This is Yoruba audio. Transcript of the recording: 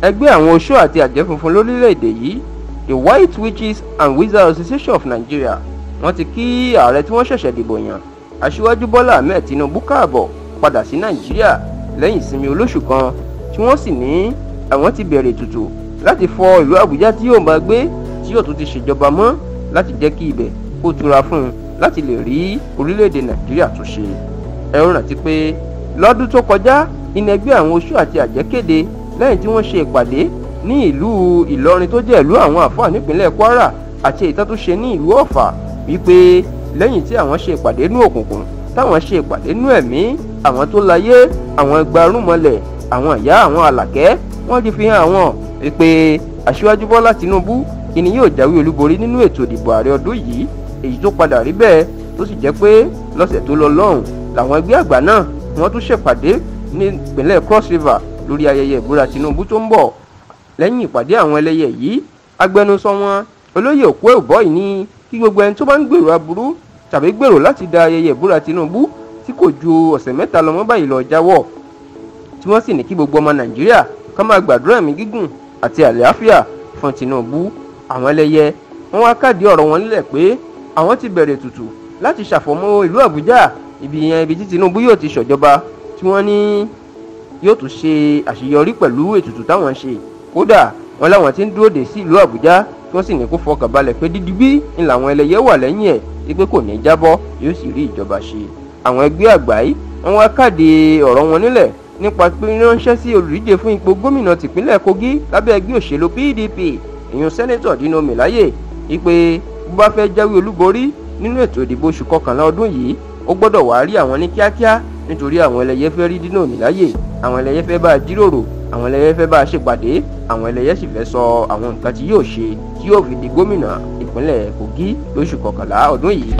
ẹgbẹ́ àwọn oṣó àti àjẹ́ funfun lórílẹ̀‐èdè yìí, the White Witches and Wizards Association of Nigeria, wọ́n ti kí ààrẹ tí wọ́n ṣẹ̀ṣẹ̀ dìbò yàn aṣíwájú Bọ́lá Ahmed Tinubu káàbọ̀ padà sí Nàìjíríà lẹ́yìn ìsinmi olóṣù kan, tí wọ́n sì ní àwọn ti bẹ̀rẹ̀ ètùtù láti fọ ìlú Àbújá tí yóò máa gbé, tí yóò tún ti ṣèjọba mọ́ láti jẹ́ kí ibẹ̀ kó tura fún un láti lè rí orílẹ̀-èdè Nàìjíríà tún ṣe. Ẹ ó rántí pé lọ́dún tó kọjá ní ẹgbẹ́ àwọn oṣó àti àjẹ́ kéde lẹ́yìn tí wọ́n ṣe ìpàdé ní ìlú Ìlọrin tó jẹ́ ìlú àwọn àfáà nípínlẹ̀ Kwara àti èyí tó tún ṣe ní ìlú Ọ̀fà, wípé lẹ́yìn tí àwọn ṣe ìpàdé nú òkùnkùn táwọn ṣe ìpàdé nú ẹ̀mí, àwọn tó láyé, àwọn ẹgbàárùnmọlẹ̀, àwọn ìyá, àwọn àlàkẹ́, wọ́n ti fi hàn àwọn wípé aṣíwájú Bọ́lá Tinubu ìní yóò jáwé olúborí nínú ètò ìdìbò ààrẹ ọdún yìí, èyí tó padà rí bẹ́ẹ̀ tó sì jẹ́ pé lọ́sẹ̀ tó lọ lọ́hùn làwọn ẹgbẹ́ àgbà náà wọ́n tún ṣèpàdé ní ìpínlẹ̀ Cross River lórí ayẹyẹ ìbúra Tinubu tó ń bọ̀. Lẹ́yìn ìpàdé àwọn ẹlẹ́yẹ yìí, agbẹnusọ wọn olóyè Òkú Ẹ̀bọ́ì ní kí gbogbo ẹni tó bá ń gbèrò aburú tàbí gbèrò láti da ayẹyẹ ìbúra Tinubu tí kò ju ọ̀sẹ̀ mẹ́ta lọ mọ́ báyìí lọ jáwọ́, tí wọ́n sì ní kí gbogbo ọmọ Nàìjíríà ká máa gbàdúrà ẹ̀mí gígùn àti àlàáfíà fún Tinubu. Àwọn ẹlẹ́yẹ wọ́n wá káàdì ọ̀rọ̀ wọn nílẹ̀ pé àwọn ti bẹ̀rẹ̀ ètùtù láti ṣàfọ̀mọ́ ìlú Àbújá, ibi tí Tinubu yóò ti ṣọ̀jọba, tí wọ́n ní yóò tún ṣe àṣeyọrí pẹ̀lú ètùtù táwọn ń ṣe. Kódà wọn láwọn ti ń dúró dè sí ìlú Àbújá, tí wọ́n sì ní kó fọkàn balẹ̀ pé dídígbí ni làwọn ẹlẹ́yẹ wà lẹ́yìn ẹ̀, wípé kò ní jábọ́, yóò sì rí ìjọba ṣe. Àwọn ẹgbẹ́ àgbà yìí wọ́n wá káàdì ọ̀rọ̀ wọn nílẹ̀ nípa pé ránṣẹ́ sí olùdíje fún ipò gómìnà tìpínlẹ̀ Kogi lábẹ́ ẹgbẹ́ òṣèlú PDP, ìyún sẹ́nẹ́tọ̀ Dino Melaye, wípé bó bá fẹ́ jáwé olúborí nínú ètò ìdìbò oṣù kọkànlá ọdún yìí, ó gbọ́dọ̀ wá rí àwọn ní kíákíá, nítorí àwọn ẹlẹ́yẹ fẹ́ rí Dino Melaye, àwọn ẹlẹ́yẹ fẹ́ bá a jíròrò, àwọn ẹlẹ́yẹ fẹ́ bá a ṣèpàdé, àwọn ẹlẹ́yẹ sì fẹ́ sọ àwọn nǹkan tí yóò ṣe tí yóò fi di gómìnà ìpínlẹ̀ Kogi lóṣù kọkànlá ọdún yìí.